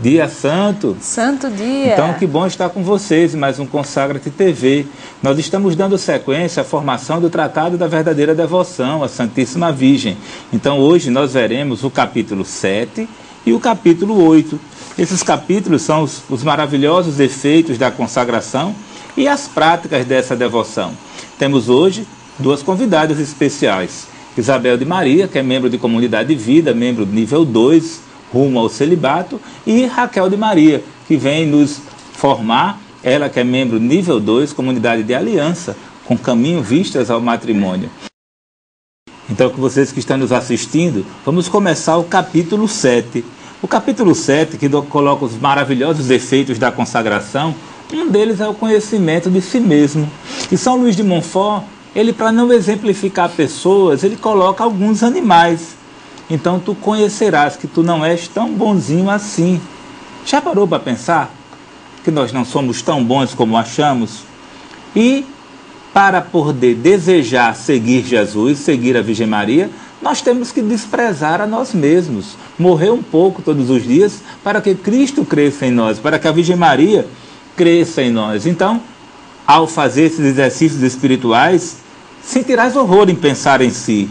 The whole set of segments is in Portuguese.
Dia santo. Santo dia. Então, que bom estar com vocês em mais um Consagra-te TV. Nós estamos dando sequência à formação do Tratado da Verdadeira Devoção à Santíssima Virgem. Então, hoje nós veremos o capítulo 7 e o capítulo 8. Esses capítulos são os maravilhosos efeitos da consagração e as práticas dessa devoção. Temos hoje duas convidadas especiais. Isabel de Maria, que é membro de Comunidade de Vida, membro nível 2, rumo ao celibato, e Raquel de Maria, que vem nos formar, ela que é membro nível 2, Comunidade de Aliança, com caminho vistas ao matrimônio. Então, com vocês que estão nos assistindo, vamos começar o capítulo 7. O capítulo 7, que coloca os maravilhosos efeitos da consagração, um deles é o conhecimento de si mesmo. E São Luís de Montfort, ele, para não exemplificar pessoas, ele coloca alguns animais. Então tu conhecerás que tu não és tão bonzinho assim. Já parou para pensar que nós não somos tão bons como achamos? E para poder desejar seguir Jesus, seguir a Virgem Maria, nós temos que desprezar a nós mesmos, morrer um pouco todos os dias para que Cristo cresça em nós, para que a Virgem Maria cresça em nós. Então, ao fazer esses exercícios espirituais, sentirás horror em pensar em si.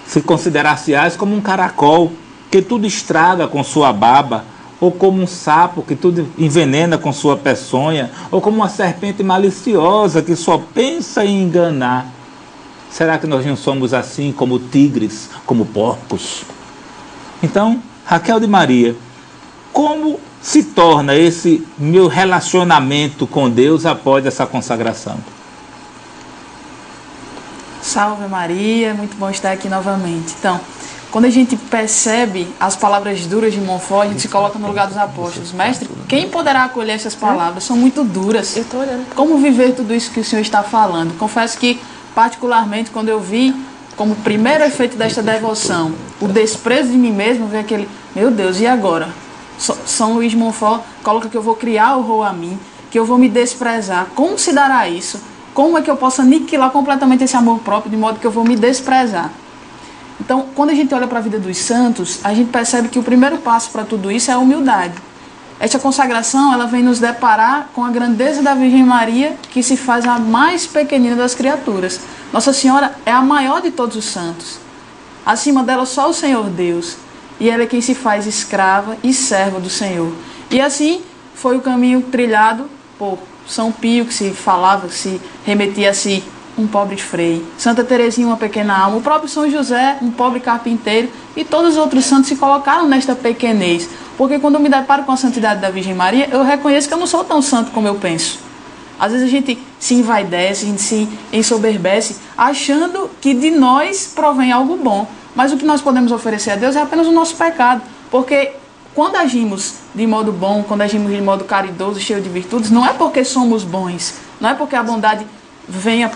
Se considerar-se-ás como um caracol, que tudo estraga com sua baba, ou como um sapo, que tudo envenena com sua peçonha, ou como uma serpente maliciosa, que só pensa em enganar. Será que nós não somos assim como tigres, como porcos? Então, Raquel de Maria, como se torna esse meu relacionamento com Deus após essa consagração? Salve Maria, muito bom estar aqui novamente. Então, quando a gente percebe as palavras duras de Montfort, a gente se coloca no lugar dos apóstolos. Mestre, quem poderá acolher essas palavras? São muito duras. Eu tô olhando. Como viver tudo isso que o Senhor está falando? Confesso que, particularmente, quando eu vi como primeiro efeito desta devoção, o desprezo de mim mesmo, veio aquele, meu Deus, e agora? São Luís de Montfort coloca que eu vou criar horror a mim, que eu vou me desprezar. Como se dará isso? Como é que eu posso aniquilar completamente esse amor próprio, de modo que eu vou me desprezar? Então, quando a gente olha para a vida dos santos, a gente percebe que o primeiro passo para tudo isso é a humildade. Esta consagração, ela vem nos deparar com a grandeza da Virgem Maria, que se faz a mais pequenina das criaturas. Nossa Senhora é a maior de todos os santos. Acima dela, só o Senhor Deus. E ela é quem se faz escrava e serva do Senhor. E assim foi o caminho trilhado por São Pio, que se falava, que se remetia a si, um pobre frei. Santa Teresinha, uma pequena alma. O próprio São José, um pobre carpinteiro. E todos os outros santos se colocaram nesta pequenez. Porque quando eu me deparo com a santidade da Virgem Maria, eu reconheço que eu não sou tão santo como eu penso. Às vezes a gente se envaidece, a gente se ensoberbece, achando que de nós provém algo bom. Mas o que nós podemos oferecer a Deus é apenas o nosso pecado. Porque quando agimos de modo bom, quando agimos de modo caridoso, cheio de virtudes, não é porque somos bons, não é porque a bondade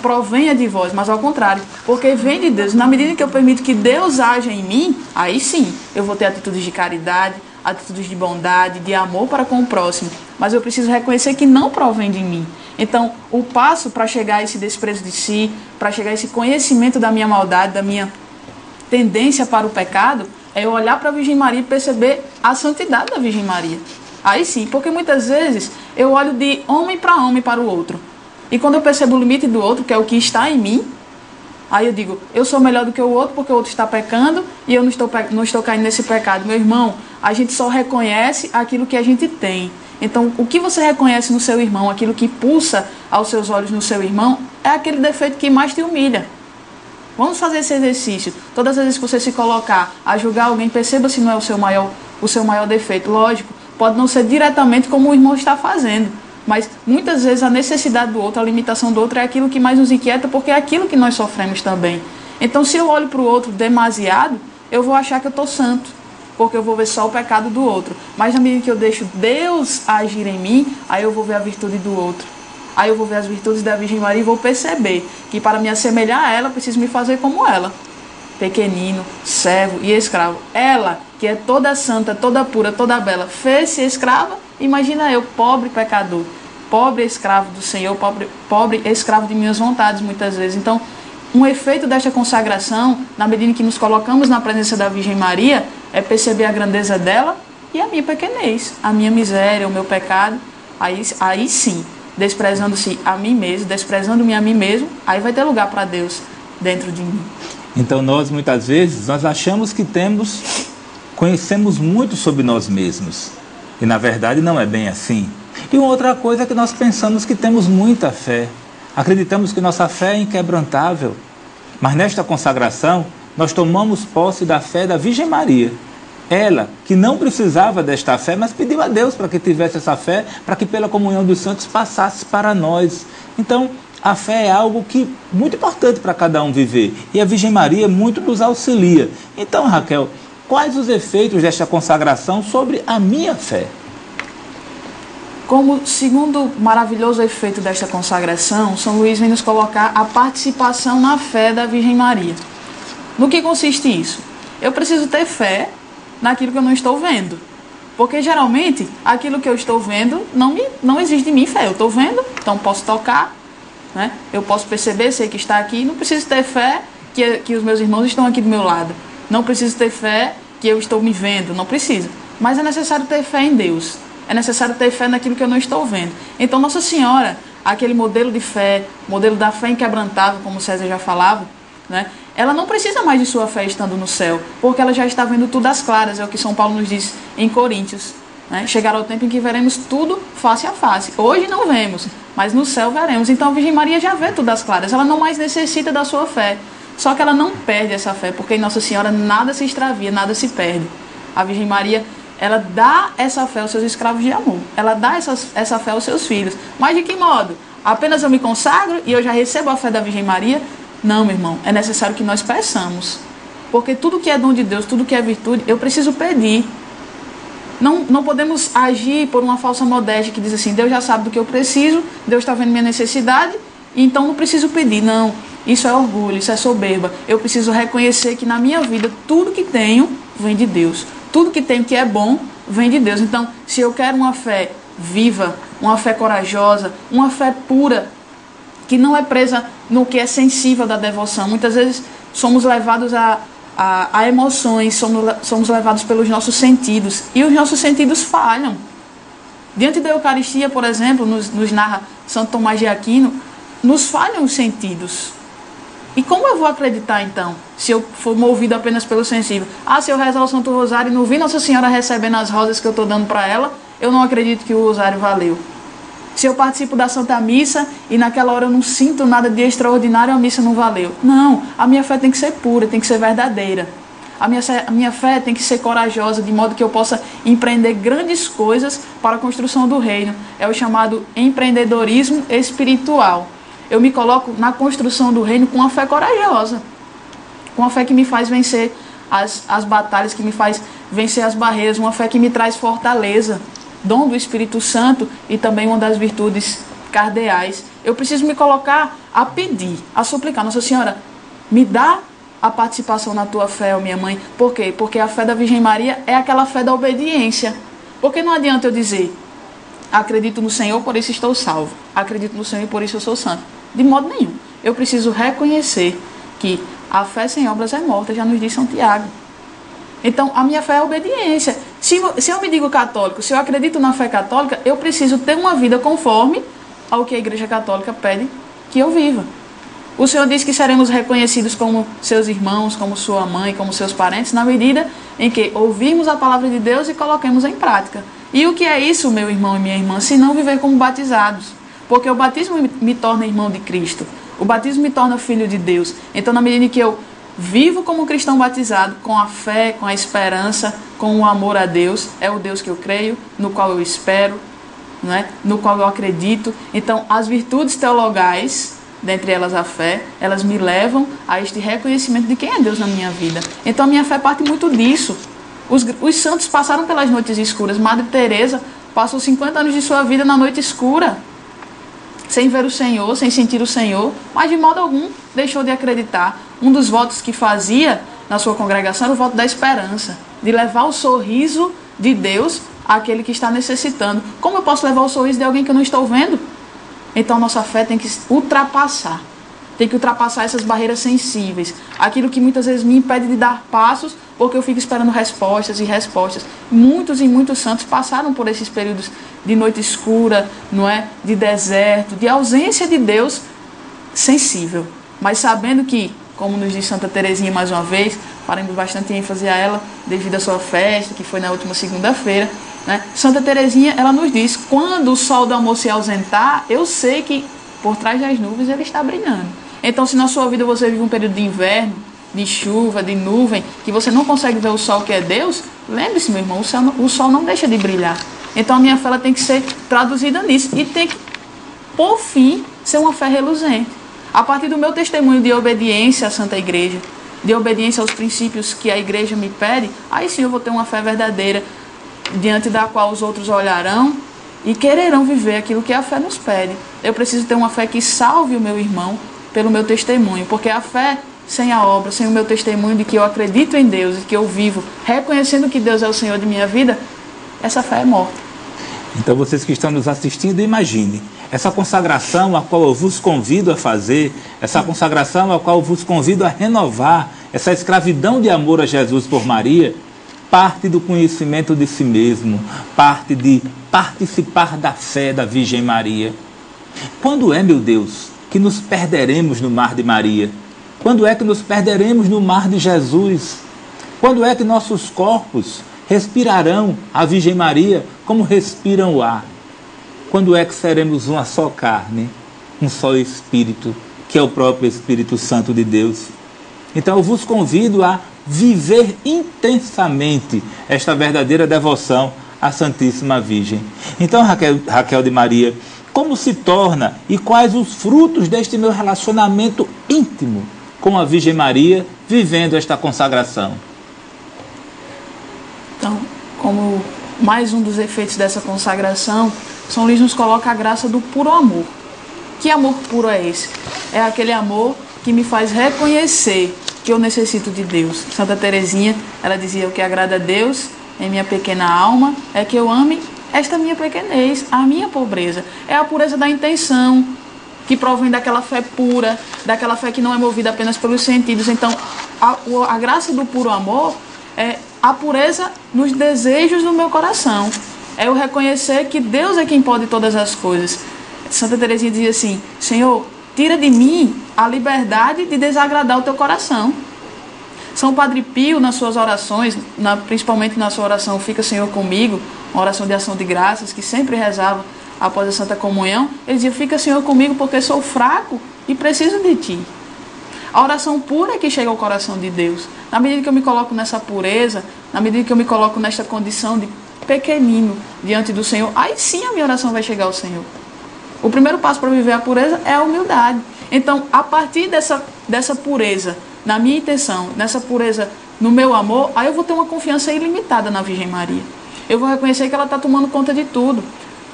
provenha de vós, mas ao contrário, porque vem de Deus. Na medida que eu permito que Deus haja em mim, aí sim, eu vou ter atitudes de caridade, atitudes de bondade, de amor para com o próximo. Mas eu preciso reconhecer que não provém de mim. Então, o passo para chegar a esse desprezo de si, para chegar a esse conhecimento da minha maldade, da minha tendência para o pecado, é eu olhar para a Virgem Maria e perceber a santidade da Virgem Maria. Aí sim, porque muitas vezes eu olho de homem para o outro. E quando eu percebo o limite do outro, que é o que está em mim, aí eu digo, eu sou melhor do que o outro porque o outro está pecando e eu não estou caindo nesse pecado. Meu irmão, a gente só reconhece aquilo que a gente tem. Então, o que você reconhece no seu irmão, aquilo que pulsa aos seus olhos no seu irmão, é aquele defeito que mais te humilha. Vamos fazer esse exercício. Todas as vezes que você se colocar a julgar alguém, perceba se não é o seu maior defeito. Lógico, pode não ser diretamente como o irmão está fazendo, mas muitas vezes a necessidade do outro, a limitação do outro é aquilo que mais nos inquieta, porque é aquilo que nós sofremos também. Então, se eu olho para o outro demasiado, eu vou achar que eu estou santo, porque eu vou ver só o pecado do outro. Mas na medida que eu deixo Deus agir em mim, aí eu vou ver a virtude do outro. Aí eu vou ver as virtudes da Virgem Maria e vou perceber que para me assemelhar a ela, preciso me fazer como ela. Pequenino, servo e escravo. Ela, que é toda santa, toda pura, toda bela, fez-se escrava. Imagina eu, pobre pecador, pobre escravo do Senhor, pobre escravo de minhas vontades, muitas vezes. Então, um efeito desta consagração, na medida em que nos colocamos na presença da Virgem Maria, é perceber a grandeza dela e a minha pequenez, a minha miséria, o meu pecado. Aí sim, desprezando-se a mim mesmo, desprezando-me a mim mesmo, aí vai ter lugar para Deus dentro de mim. Então nós muitas vezes nós achamos que conhecemos muito sobre nós mesmos. E na verdade não é bem assim. E uma outra coisa é que nós pensamos que temos muita fé. Acreditamos que nossa fé é inquebrantável. Mas nesta consagração, nós tomamos posse da fé da Virgem Maria. Ela, que não precisava desta fé, mas pediu a Deus para que tivesse essa fé, para que pela comunhão dos santos passasse para nós. Então, a fé é algo que muito importante para cada um viver. E a Virgem Maria muito nos auxilia. Então, Raquel, quais os efeitos desta consagração sobre a minha fé? Como segundo maravilhoso efeito desta consagração, São Luís vem nos colocar a participação na fé da Virgem Maria. No que consiste isso? Eu preciso ter fé naquilo que eu não estou vendo. Porque geralmente aquilo que eu estou vendo não exige em mim fé. Eu estou vendo, então posso tocar, né? Eu posso perceber, sei que está aqui. Não preciso ter fé que os meus irmãos estão aqui do meu lado. Não preciso ter fé que eu estou me vendo. Não preciso. Mas é necessário ter fé em Deus. É necessário ter fé naquilo que eu não estou vendo. Então Nossa Senhora, aquele modelo de fé, modelo da fé inquebrantável, como o César já falava, né? Ela não precisa mais de sua fé estando no céu, porque ela já está vendo tudo às claras, é o que São Paulo nos diz em Coríntios, né? Chegará o tempo em que veremos tudo face a face. Hoje não vemos, mas no céu veremos. Então a Virgem Maria já vê tudo às claras, ela não mais necessita da sua fé. Só que ela não perde essa fé, porque em Nossa Senhora nada se extravia, nada se perde. A Virgem Maria, ela dá essa fé aos seus escravos de amor, ela dá essa fé aos seus filhos. Mas de que modo? Apenas eu me consagro e eu já recebo a fé da Virgem Maria? Não, meu irmão, é necessário que nós peçamos. Porque tudo que é dom de Deus, tudo que é virtude, eu preciso pedir. Não podemos agir por uma falsa modéstia que diz assim, Deus já sabe do que eu preciso, Deus está vendo minha necessidade, então não preciso pedir. Não, isso é orgulho, isso é soberba. Eu preciso reconhecer que na minha vida, tudo que tenho vem de Deus. Tudo que tenho que é bom, vem de Deus. Então, se eu quero uma fé viva, uma fé corajosa, uma fé pura, que não é presa no que é sensível da devoção. Muitas vezes somos levados a emoções, somos levados pelos nossos sentidos. E os nossos sentidos falham. Diante da Eucaristia, por exemplo, nos narra Santo Tomás de Aquino, nos falham os sentidos. E como eu vou acreditar, então, se eu for movido apenas pelo sensível? Se eu rezar o Santo Rosário e não vi Nossa Senhora recebendo as rosas que eu estou dando para ela, eu não acredito que o Rosário valeu. Se eu participo da Santa Missa e naquela hora eu não sinto nada de extraordinário, a missa não valeu. Não, a minha fé tem que ser pura, tem que ser verdadeira. A minha fé tem que ser corajosa, de modo que eu possa empreender grandes coisas para a construção do reino. É o chamado empreendedorismo espiritual. Eu me coloco na construção do reino com uma fé corajosa. Com uma fé que me faz vencer as batalhas, que me faz vencer as barreiras. Uma fé que me traz fortaleza. Dom do Espírito Santo e também uma das virtudes cardeais. Eu preciso me colocar a pedir, a suplicar. Nossa Senhora, me dá a participação na tua fé, ó minha mãe. Por quê? Porque a fé da Virgem Maria é aquela fé da obediência. Porque não adianta eu dizer, acredito no Senhor, por isso estou salvo. Acredito no Senhor e por isso eu sou santo. De modo nenhum. Eu preciso reconhecer que a fé sem obras é morta, já nos diz São Tiago. Então, a minha fé é a obediência. Se eu me digo católico, se eu acredito na fé católica, eu preciso ter uma vida conforme ao que a Igreja Católica pede que eu viva. O Senhor diz que seremos reconhecidos como seus irmãos, como sua mãe, como seus parentes, na medida em que ouvirmos a palavra de Deus e coloquemos em prática. E o que é isso, meu irmão e minha irmã, se não viver como batizados? Porque o batismo me torna irmão de Cristo. O batismo me torna filho de Deus. Então, na medida em que eu vivo como cristão batizado, com a fé, com a esperança, com o amor a Deus, é o Deus que eu creio, no qual eu espero, não é? No qual eu acredito. Então, as virtudes teologais, dentre elas a fé, elas me levam a este reconhecimento de quem é Deus na minha vida. Então, a minha fé parte muito disso. Os santos passaram pelas noites escuras. Madre Teresa passou 50 anos de sua vida na noite escura, sem ver o Senhor, sem sentir o Senhor, mas de modo algum deixou de acreditar. Um dos votos que fazia na sua congregação era o voto da esperança, de levar o sorriso de Deus àquele que está necessitando. Como eu posso levar o sorriso de alguém que eu não estou vendo? Então nossa fé tem que ultrapassar essas barreiras sensíveis, aquilo que muitas vezes me impede de dar passos porque eu fico esperando respostas e respostas. Muitos e muitos santos passaram por esses períodos de noite escura, não é? De deserto, de ausência de Deus sensível, mas sabendo que, como nos diz Santa Teresinha mais uma vez, faremos bastante ênfase a ela devido à sua festa, que foi na última segunda-feira, né? Santa Teresinha, ela nos diz, quando o sol do amor se ausentar, eu sei que por trás das nuvens ele está brilhando. Então, se na sua vida você vive um período de inverno, de chuva, de nuvem, que você não consegue ver o sol que é Deus, lembre-se, meu irmão, o sol não deixa de brilhar. Então a minha fé ela tem que ser traduzida nisso e tem que, por fim, ser uma fé reluzente. A partir do meu testemunho de obediência à Santa Igreja, de obediência aos princípios que a Igreja me pede, aí sim eu vou ter uma fé verdadeira, diante da qual os outros olharão e quererão viver aquilo que a fé nos pede. Eu preciso ter uma fé que salve o meu irmão pelo meu testemunho, porque a fé sem a obra, sem o meu testemunho de que eu acredito em Deus e que eu vivo reconhecendo que Deus é o Senhor de minha vida, essa fé é morta. Então vocês que estão nos assistindo, imagine, essa consagração a qual eu vos convido a fazer, essa consagração a qual eu vos convido a renovar, essa escravidão de amor a Jesus por Maria, parte do conhecimento de si mesmo, parte de participar da fé da Virgem Maria. Quando é, meu Deus, que nos perderemos no mar de Maria? Quando é que nos perderemos no mar de Jesus? Quando é que nossos corpos respirarão a Virgem Maria como respiram o ar? Quando é que seremos uma só carne, um só Espírito, que é o próprio Espírito Santo de Deus? Então eu vos convido a viver intensamente esta verdadeira devoção à Santíssima Virgem. Então, Raquel de Maria, como se torna e quais os frutos deste meu relacionamento íntimo com a Virgem Maria, vivendo esta consagração? Então, como mais um dos efeitos dessa consagração, São Luís nos coloca a graça do puro amor. Que amor puro é esse? É aquele amor que me faz reconhecer que eu necessito de Deus. Santa Teresinha, ela dizia: o que agrada a Deus em minha pequena alma é que eu ame esta minha pequenez, a minha pobreza. É a pureza da intenção, que provém daquela fé pura, daquela fé que não é movida apenas pelos sentidos. Então, a graça do puro amor é a pureza nos desejos do meu coração. É eu reconhecer que Deus é quem pode todas as coisas. Santa Teresinha dizia assim: Senhor, tira de mim a liberdade de desagradar o teu coração. São Padre Pio, nas suas orações, principalmente na sua oração Fica Senhor Comigo, uma oração de ação de graças, que sempre rezava após a Santa Comunhão, ele dizia: fica Senhor comigo porque sou fraco e preciso de Ti. A oração pura é que chega ao coração de Deus. Na medida que eu me coloco nessa pureza, na medida que eu me coloco nesta condição de pequenino diante do Senhor, aí sim a minha oração vai chegar ao Senhor. O primeiro passo para viver a pureza é a humildade. Então, a partir dessa pureza na minha intenção, nessa pureza no meu amor, aí eu vou ter uma confiança ilimitada na Virgem Maria. Eu vou reconhecer que ela está tomando conta de tudo.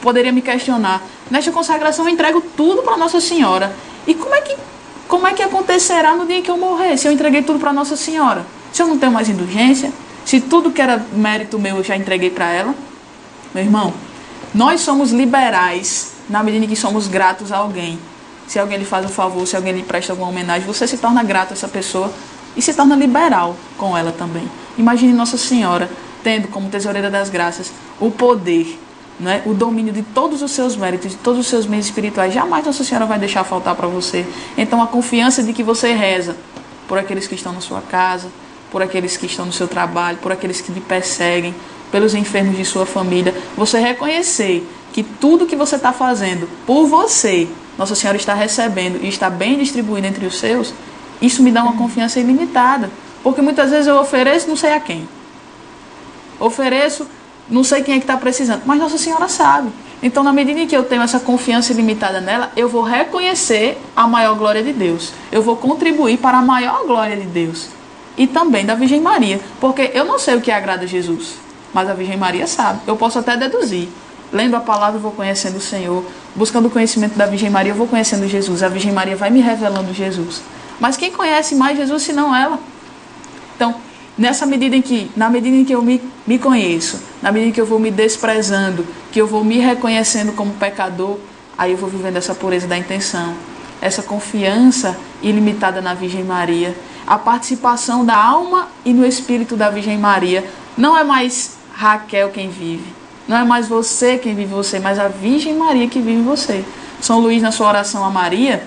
Poderia me questionar: nesta consagração eu entrego tudo para Nossa Senhora. E como é que acontecerá no dia que eu morrer, se eu entreguei tudo para Nossa Senhora? Se eu não tenho mais indulgência? Se tudo que era mérito meu eu já entreguei para ela? Meu irmão, nós somos liberais na medida em que somos gratos a alguém. Se alguém lhe faz um favor, se alguém lhe presta alguma homenagem, você se torna grato a essa pessoa e se torna liberal com ela também. Imagine Nossa Senhora tendo como tesoureira das graças o poder, né, o domínio de todos os seus méritos, de todos os seus bens espirituais. Jamais Nossa Senhora vai deixar faltar para você. Então a confiança de que você reza por aqueles que estão na sua casa, por aqueles que estão no seu trabalho, por aqueles que lhe perseguem, pelos enfermos de sua família, você reconhecer que tudo que você está fazendo por você, Nossa Senhora está recebendo e está bem distribuído entre os seus, isso me dá uma confiança ilimitada. Porque muitas vezes eu ofereço não sei a quem. Ofereço, não sei quem é que está precisando, mas Nossa Senhora sabe. Então, na medida em que eu tenho essa confiança ilimitada nela, eu vou reconhecer a maior glória de Deus. Eu vou contribuir para a maior glória de Deus. E também da Virgem Maria. Porque eu não sei o que agrada a Jesus, mas a Virgem Maria sabe. Eu posso até deduzir. Lendo a palavra, eu vou conhecendo o Senhor. Buscando o conhecimento da Virgem Maria, eu vou conhecendo Jesus. A Virgem Maria vai me revelando Jesus. Mas quem conhece mais Jesus senão ela? Então, na medida em que eu me conheço, na medida em que eu vou me desprezando, que eu vou me reconhecendo como pecador, aí eu vou vivendo essa pureza da intenção, essa confiança ilimitada na Virgem Maria, a participação da alma e no espírito da Virgem Maria. Não é mais Raquel quem vive, não é mais você quem vive você, mas a Virgem Maria que vive você. São Luís, na sua oração a Maria,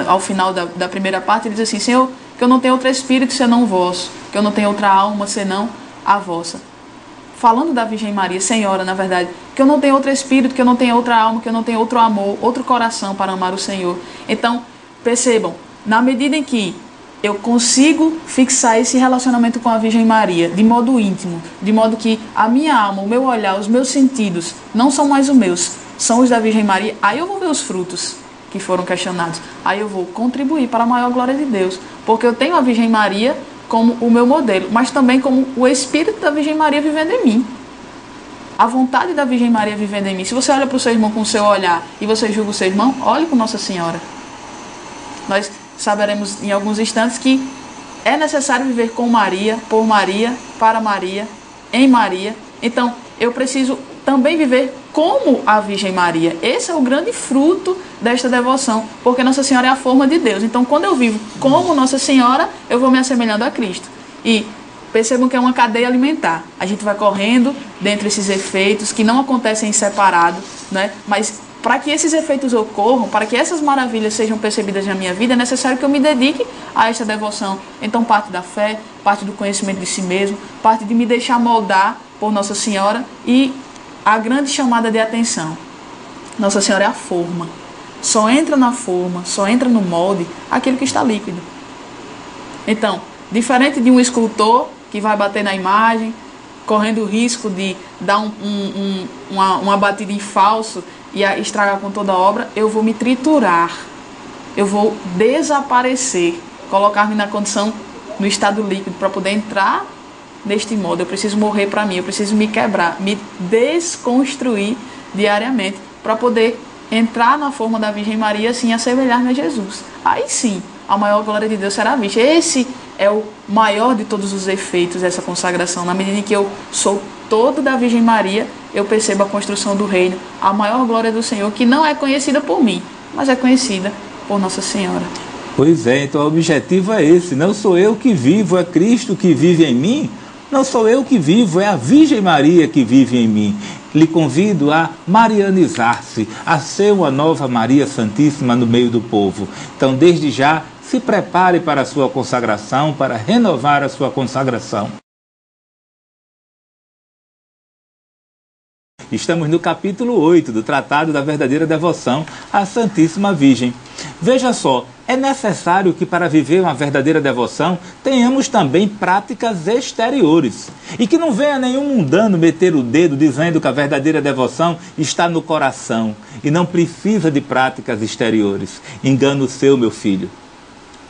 ao final da primeira parte, ele diz assim: Senhor, que eu não tenho outro espírito senão o vosso, que eu não tenho outra alma senão a vossa. Falando da Virgem Maria, Senhora, na verdade, que eu não tenho outro espírito, que eu não tenho outra alma, que eu não tenho outro amor, outro coração para amar o Senhor. Então, percebam, na medida em que eu consigo fixar esse relacionamento com a Virgem Maria de modo íntimo, de modo que a minha alma, o meu olhar, os meus sentidos não são mais os meus, são os da Virgem Maria, aí eu vou ver os frutos que foram questionados. Aí eu vou contribuir para a maior glória de Deus, porque eu tenho a Virgem Maria como o meu modelo, mas também como o Espírito da Virgem Maria vivendo em mim. A vontade da Virgem Maria vivendo em mim. Se você olha para o seu irmão com o seu olhar e você julga o seu irmão, olhe com Nossa Senhora. Nós saberemos em alguns instantes que é necessário viver com Maria, por Maria, para Maria, em Maria. Então, eu preciso também viver como a Virgem Maria. Esse é o grande fruto desta devoção, porque Nossa Senhora é a forma de Deus. Então, quando eu vivo como Nossa Senhora, eu vou me assemelhando a Cristo. E percebam que é uma cadeia alimentar. A gente vai correndo dentro desses efeitos que não acontecem em separado, né? Mas para que esses efeitos ocorram, para que essas maravilhas sejam percebidas na minha vida, é necessário que eu me dedique a essa devoção. Então, parte da fé, parte do conhecimento de si mesmo, parte de me deixar moldar por Nossa Senhora e a grande chamada de atenção. Nossa Senhora é a forma. Só entra na forma, só entra no molde aquilo que está líquido. Então, diferente de um escultor que vai bater na imagem, correndo o risco de dar uma batida em falso e estragar com toda a obra, eu vou me triturar, eu vou desaparecer, colocar-me na condição, no estado líquido, para poder entrar neste modo. Eu preciso morrer para mim, eu preciso me quebrar, me desconstruir diariamente, para poder entrar na forma da Virgem Maria, assim, assemelhar-me a Jesus. Aí sim, a maior glória de Deus será vista. Esse é o maior de todos os efeitos dessa consagração. Na medida em que eu sou todo da Virgem Maria, eu percebo a construção do reino, a maior glória do Senhor, que não é conhecida por mim, mas é conhecida por Nossa Senhora. Pois é, então o objetivo é esse. Não sou eu que vivo, é Cristo que vive em mim. Não sou eu que vivo, é a Virgem Maria que vive em mim. Lhe convido a marianizar-se, a ser uma nova Maria Santíssima no meio do povo. Então, desde já, se prepare para a sua consagração, para renovar a sua consagração. Estamos no capítulo 8 do Tratado da Verdadeira Devoção à Santíssima Virgem. Veja só, é necessário que para viver uma verdadeira devoção tenhamos também práticas exteriores. E que não venha nenhum mundano meter o dedo dizendo que a verdadeira devoção está no coração e não precisa de práticas exteriores. Engano seu, meu filho.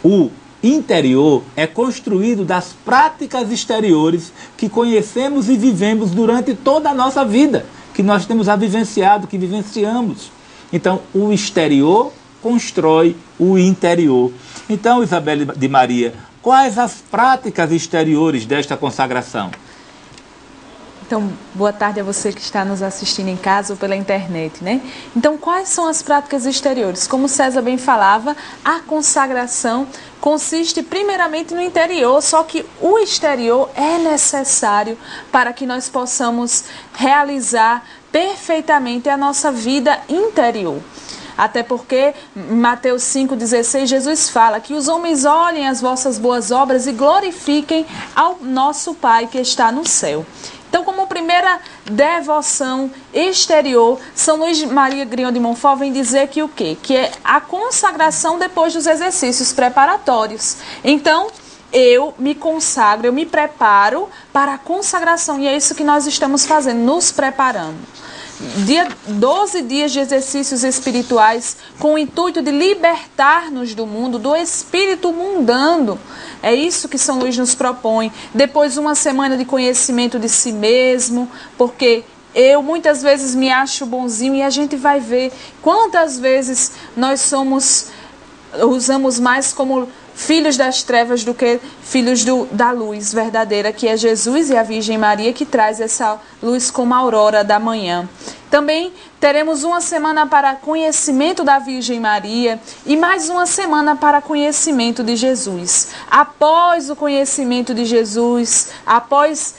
O interior é construído das práticas exteriores que conhecemos e vivemos durante toda a nossa vida, que nós temos vivenciado, que vivenciamos. Então, o exterior constrói o interior. Então, Isabel de Maria, quais as práticas exteriores desta consagração? Então, boa tarde a você que está nos assistindo em casa ou pela internet, né? Então, quais são as práticas exteriores? Como César bem falava, a consagração consiste primeiramente no interior, só que o exterior é necessário para que nós possamos realizar perfeitamente a nossa vida interior. Até porque, em Mateus 5,16, Jesus fala que os homens olhem as vossas boas obras e glorifiquem ao nosso Pai que está no céu. Então, como primeira devoção exterior, São Luís Maria Grignion de Montfort vem dizer que o quê? Que é a consagração depois dos exercícios preparatórios. Então, eu me consagro, eu me preparo para a consagração. E é isso que nós estamos fazendo, nos preparando. 12 dias de exercícios espirituais com o intuito de libertar-nos do mundo, do espírito mundano. É isso que São Luís nos propõe. Depois, uma semana de conhecimento de si mesmo, porque eu muitas vezes me acho bonzinho e a gente vai ver quantas vezes nós usamos mais como filhos das trevas do que filhos da luz verdadeira, que é Jesus e a Virgem Maria, que traz essa luz como a aurora da manhã. Então, Também teremos uma semana para conhecimento da Virgem Maria e mais uma semana para conhecimento de Jesus. Após o conhecimento de Jesus, após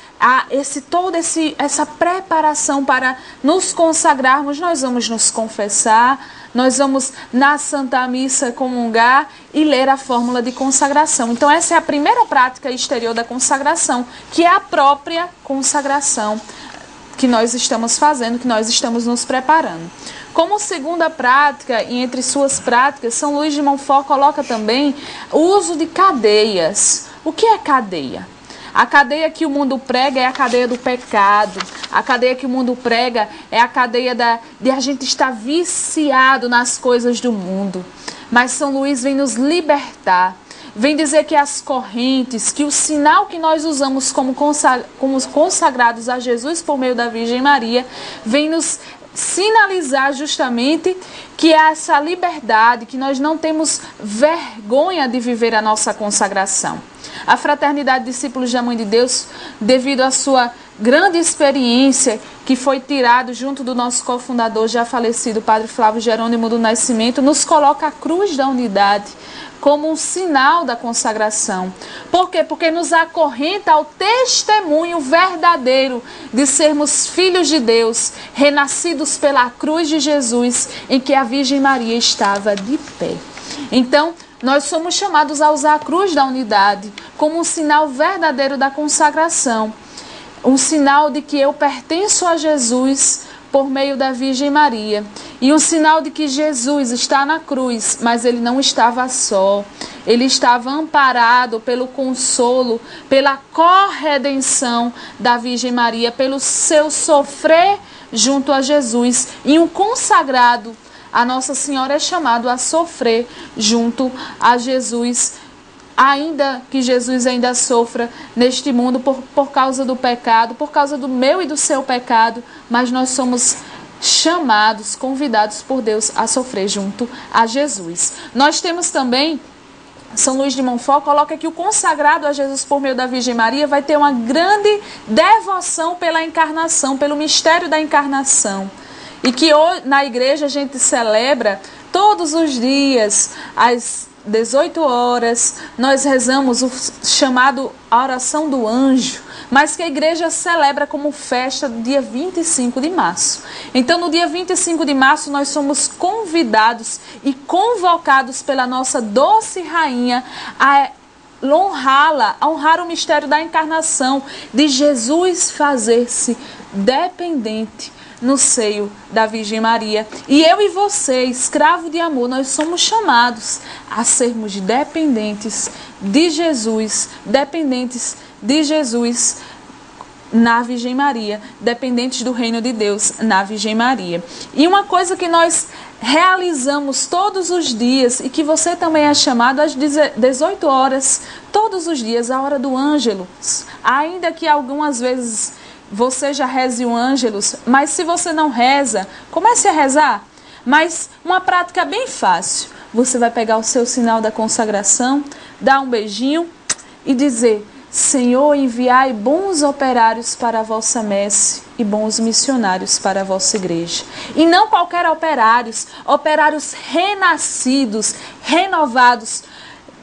essa preparação para nos consagrarmos, nós vamos nos confessar, nós vamos na Santa Missa comungar e ler a fórmula de consagração. Então essa é a primeira prática exterior da consagração, que é a própria consagração que nós estamos fazendo, que nós estamos nos preparando. Como segunda prática, e entre suas práticas, São Luís de Montfort coloca também o uso de cadeias. O que é cadeia? A cadeia que o mundo prega é a cadeia do pecado. A cadeia que o mundo prega é a cadeia de a gente estar viciado nas coisas do mundo. Mas São Luís vem nos libertar. Vem dizer que as correntes, que o sinal que nós usamos como consagrados a Jesus por meio da Virgem Maria, vem nos sinalizar justamente que é essa liberdade, que nós não temos vergonha de viver a nossa consagração. A Fraternidade Discípulos da Mãe de Deus, devido à sua grande experiência, que foi tirado junto do nosso cofundador, já falecido, Padre Flávio Jerônimo do Nascimento, nos coloca a cruz da unidade como um sinal da consagração. Por quê? Porque nos acorrenta ao testemunho verdadeiro de sermos filhos de Deus, renascidos pela cruz de Jesus, em que a Virgem Maria estava de pé. Então, nós somos chamados a usar a cruz da unidade como um sinal verdadeiro da consagração. Um sinal de que eu pertenço a Jesus por meio da Virgem Maria. E um sinal de que Jesus está na cruz, mas ele não estava só. Ele estava amparado pelo consolo, pela corredenção da Virgem Maria, pelo seu sofrer junto a Jesus. E um consagrado, a Nossa Senhora é chamado a sofrer junto a Jesus, ainda que Jesus ainda sofra neste mundo por causa do pecado, por causa do meu e do seu pecado, mas nós somos chamados, convidados por Deus a sofrer junto a Jesus. Nós temos também, São Luís de Montfort coloca que o consagrado a Jesus por meio da Virgem Maria vai ter uma grande devoção pela encarnação, pelo mistério da encarnação. E que hoje, na igreja a gente celebra todos os dias, às 18 horas, nós rezamos o chamado a oração do anjo, mas que a igreja celebra como festa no dia 25 de março. Então, no dia 25 de março, nós somos convidados e convocados pela nossa doce rainha a honrá-la, a honrar o mistério da encarnação, de Jesus fazer-se dependente no seio da Virgem Maria. E eu e você, escravo de amor, nós somos chamados a sermos dependentes de Jesus, na Virgem Maria, dependentes do reino de Deus na Virgem Maria. E uma coisa que nós realizamos todos os dias e que você também é chamado às 18 horas, todos os dias, a hora do Ângelus, ainda que algumas vezes você já reze o Ângelus, mas se você não reza, comece a rezar. Mas uma prática bem fácil. Você vai pegar o seu sinal da consagração, dar um beijinho e dizer: Senhor, enviai bons operários para a vossa messe e bons missionários para a vossa igreja. E não qualquer operários renascidos, renovados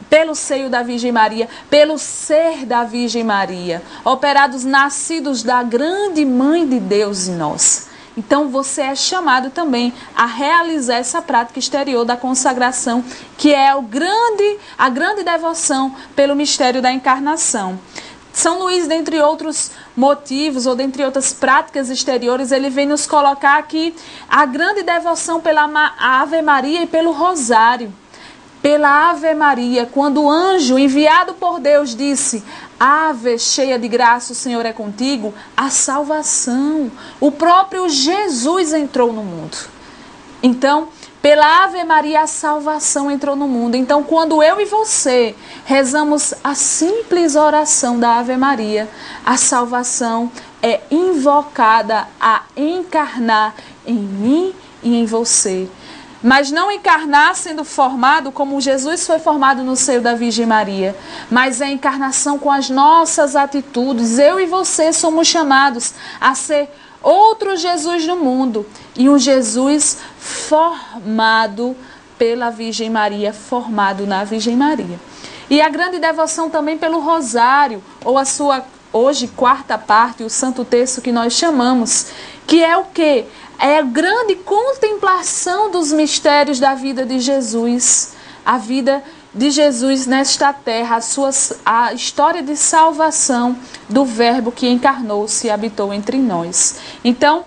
pelo seio da Virgem Maria, pelo ser da Virgem Maria, operados nascidos da grande Mãe de Deus em nós. Então você é chamado também a realizar essa prática exterior da consagração, que é a grande devoção pelo mistério da encarnação. São Luís, dentre outros motivos ou dentre outras práticas exteriores, ele vem nos colocar aqui a grande devoção pela Ave Maria e pelo Rosário. Pela Ave Maria, quando o anjo enviado por Deus disse: Ave, cheia de graça, o Senhor é contigo, a salvação. O próprio Jesus entrou no mundo. Então, pela Ave Maria, a salvação entrou no mundo. Então, quando eu e você rezamos a simples oração da Ave Maria, a salvação é invocada a encarnar em mim e em você. Mas não encarnar sendo formado como Jesus foi formado no seio da Virgem Maria, mas é a encarnação com as nossas atitudes. Eu e você somos chamados a ser outro Jesus no mundo e um Jesus formado pela Virgem Maria, formado na Virgem Maria. E a grande devoção também pelo Rosário, ou a sua, hoje, quarta parte, o Santo Terço que nós chamamos, que é o quê? É a grande contemplação dos mistérios da vida de Jesus, a vida de Jesus nesta terra, a história de salvação do Verbo que encarnou-se e habitou entre nós. Então,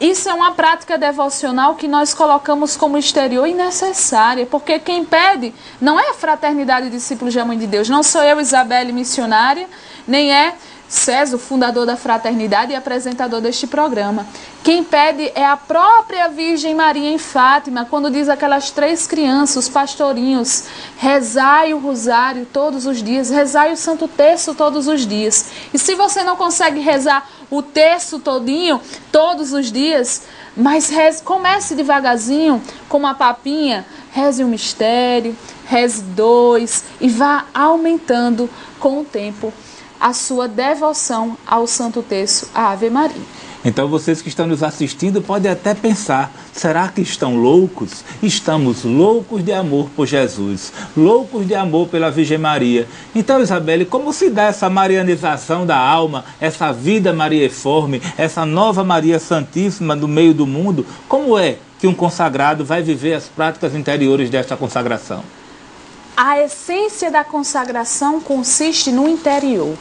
isso é uma prática devocional que nós colocamos como exterior e necessária, porque quem pede não é a Fraternidade de Discípulos da Mãe de Deus, não sou eu, Isabelle, missionária, nem é César, fundador da Fraternidade e apresentador deste programa. Quem pede é a própria Virgem Maria em Fátima, quando diz aquelas 3 crianças, os pastorinhos, rezai o rosário todos os dias, rezai o Santo Terço todos os dias. E se você não consegue rezar o terço todinho, todos os dias, mas comece devagarzinho, com uma papinha, reze um mistério, reze 2 e vá aumentando com o tempo a sua devoção ao Santo Terço, à Ave Maria. Então vocês que estão nos assistindo podem até pensar, será que estão loucos? Estamos loucos de amor por Jesus, loucos de amor pela Virgem Maria. Então, Isabelle, como se dá essa marianização da alma, essa vida mariaforme, essa nova Maria Santíssima no meio do mundo? Como é que um consagrado vai viver as práticas interiores desta consagração? A essência da consagração consiste no interior.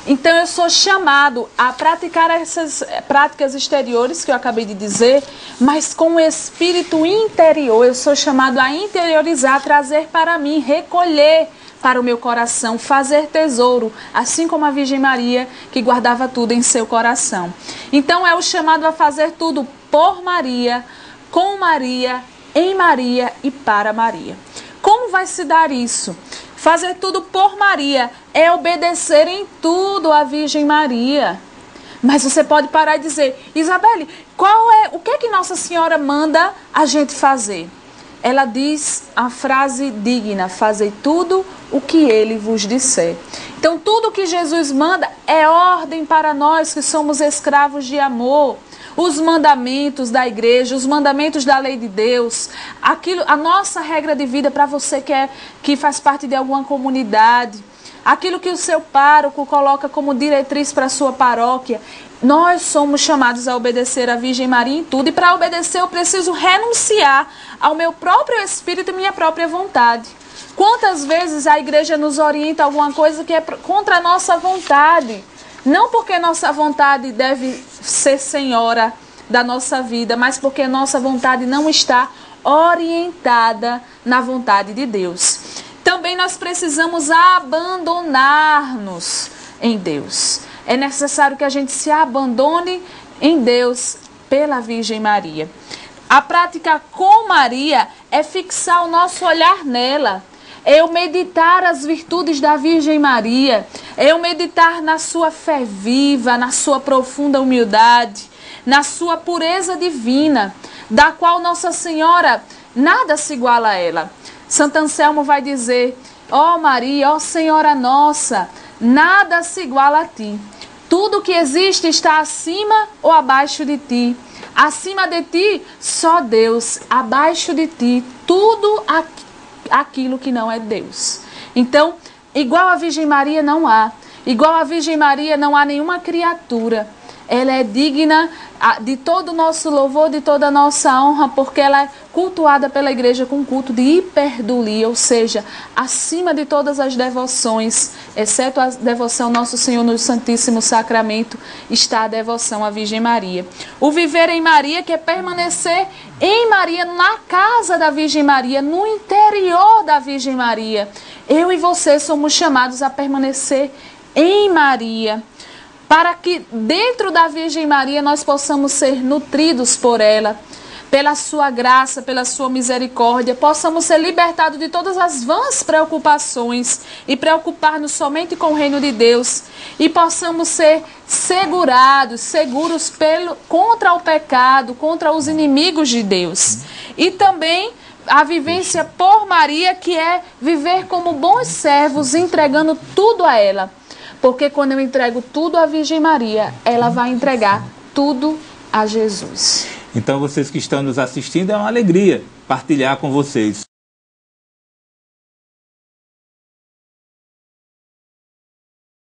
Então eu sou chamado a praticar essas práticas exteriores que eu acabei de dizer, mas com o espírito interior. Eu sou chamado a interiorizar, trazer para mim, recolher para o meu coração, fazer tesouro, assim como a Virgem Maria, que guardava tudo em seu coração. Então é o chamado a fazer tudo por Maria, com Maria, em Maria e para Maria. Como vai se dar isso? Fazer tudo por Maria é obedecer em tudo à Virgem Maria. Mas você pode parar e dizer, Isabelle, o que é que Nossa Senhora manda a gente fazer? Ela diz a frase digna, fazei tudo o que Ele vos disser. Então tudo que Jesus manda é ordem para nós que somos escravos de amor. Os mandamentos da igreja, os mandamentos da lei de Deus, a nossa regra de vida para você que faz parte de alguma comunidade, aquilo que o seu pároco coloca como diretriz para a sua paróquia. Nós somos chamados a obedecer a Virgem Maria em tudo, e para obedecer eu preciso renunciar ao meu próprio espírito e minha própria vontade. Quantas vezes a igreja nos orienta a alguma coisa que é contra a nossa vontade? Não porque nossa vontade deve ser senhora da nossa vida, mas porque nossa vontade não está orientada na vontade de Deus. Também nós precisamos abandonar-nos em Deus. É necessário que a gente se abandone em Deus pela Virgem Maria. A prática com Maria é fixar o nosso olhar nela. Eu meditar as virtudes da Virgem Maria, eu meditar na sua fé viva, na sua profunda humildade, na sua pureza divina, da qual Nossa Senhora nada se iguala a ela. Santo Anselmo vai dizer, ó Maria, ó Senhora nossa, nada se iguala a ti. Tudo que existe está acima ou abaixo de ti. Acima de ti, só Deus. Abaixo de ti, tudo aquilo que não é Deus. Então, igual a Virgem Maria não há. Igual a Virgem Maria não há nenhuma criatura. Ela é digna de todo o nosso louvor, de toda a nossa honra, porque ela é cultuada pela igreja com culto de hiperdulia, ou seja, acima de todas as devoções, exceto a devoção ao Nosso Senhor no Santíssimo Sacramento, está a devoção à Virgem Maria. O viver em Maria, que é permanecer em Maria, na casa da Virgem Maria, no interior da Virgem Maria. Eu e você somos chamados a permanecer em Maria, para que dentro da Virgem Maria nós possamos ser nutridos por ela, pela sua graça, pela sua misericórdia, possamos ser libertados de todas as vãs preocupações e preocupar-nos somente com o reino de Deus, e possamos ser seguros contra o pecado, contra os inimigos de Deus. E também a vivência por Maria, que é viver como bons servos, entregando tudo a ela. Porque quando eu entrego tudo à Virgem Maria, ela vai entregar tudo a Jesus. Então, vocês que estão nos assistindo, é uma alegria partilhar com vocês